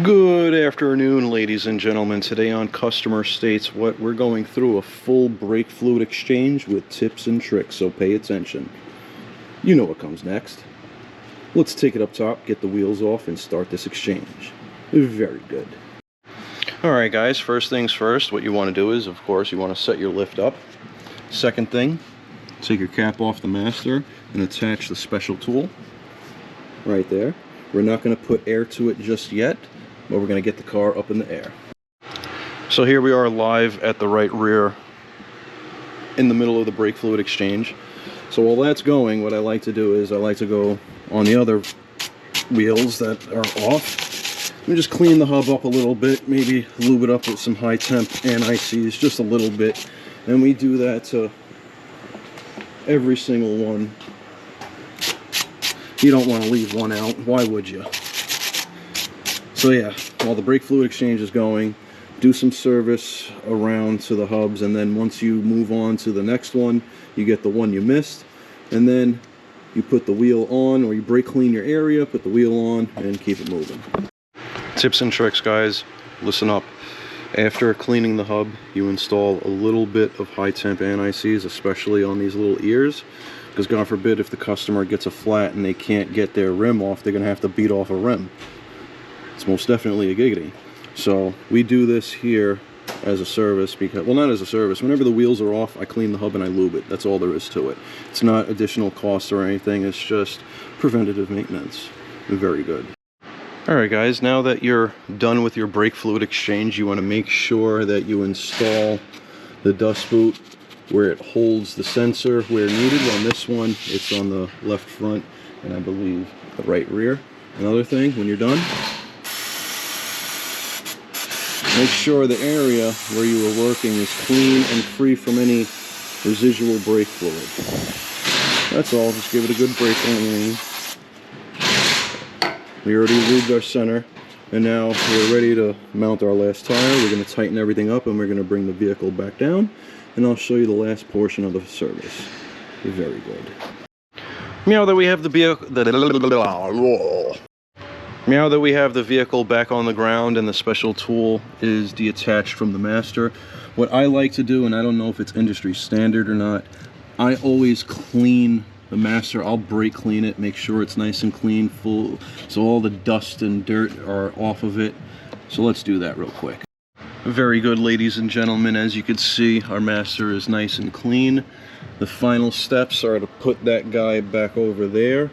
Good afternoon, ladies and gentlemen. Today on Customer States What, we're going through a full brake fluid exchange with tips and tricks, so pay attention. You know what comes next. Let's take it up top, get the wheels off, and start this exchange. Very good. Alright guys, first things first, what you want to do is, of course, you want to set your lift up. Second thing, take your cap off the master and attach the special tool right there. We're not going to put air to it just yet, but we're going to get the car up in the air. So here we are live at the right rear in the middle of the brake fluid exchange. So while that's going, what I like to do is I like to go on the other wheels that are off and just clean the hub up a little bit, maybe lube it up with some high temp anti-seize just a little bit. And we do that to every single one. You don't want to leave one out. Why would you? So yeah, while the brake fluid exchange is going, do some service around to the hubs, and then once you move on to the next one, you get the one you missed, and then you put the wheel on, or you brake clean your area, put the wheel on, and keep it moving. Tips and tricks, guys. Listen up. After cleaning the hub, you install a little bit of high temp anti-seize, especially on these little ears, because God forbid if the customer gets a flat and they can't get their rim off, they're going to have to beat off a rim. It's most definitely a giggity. So we do this here as a service, because, well, not as a service. Whenever the wheels are off, I clean the hub and I lube it. That's all there is to it. It's not additional cost or anything. It's just preventative maintenance. Very good. Alright guys, now that you're done with your brake fluid exchange, you want to make sure that you install the dust boot where it holds the sensor where needed. On this one, it's on the left front and I believe the right rear. Another thing, when you're done, make sure the area where you were working is clean and free from any residual brake fluid. That's all. Just give it a good brake cleaning. We already lubed our center, and now we're ready to mount our last tire. We're going to tighten everything up, and we're going to bring the vehicle back down, and I'll show you the last portion of the service. Very good. Now that we have the vehicle... Now that we have the vehicle back on the ground and the special tool is detached from the master, what I like to do, and I don't know if it's industry standard or not, I always clean the master. I'll brake clean it, make sure it's nice and clean, full, so all the dust and dirt are off of it. So let's do that real quick. Very good, ladies and gentlemen. As you can see, our master is nice and clean. The final steps are to put that guy back over there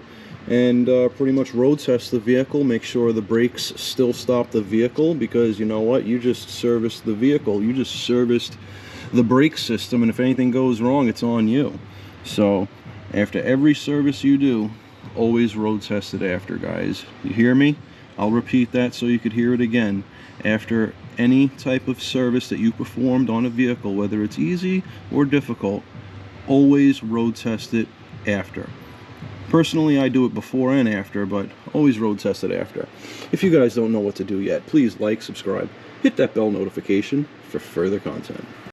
and pretty much road test the vehicle, make sure the brakes still stop the vehicle, because you know what, you just serviced the vehicle, you just serviced the brake system, and if anything goes wrong, it's on you. So after every service you do, always road test it after, guys. You hear me? I'll repeat that so you could hear it again. After any type of service that you performed on a vehicle, whether it's easy or difficult, always road test it after. Personally, I do it before and after, but always road test it after. If you guys don't know what to do yet, please like, subscribe, hit that bell notification for further content.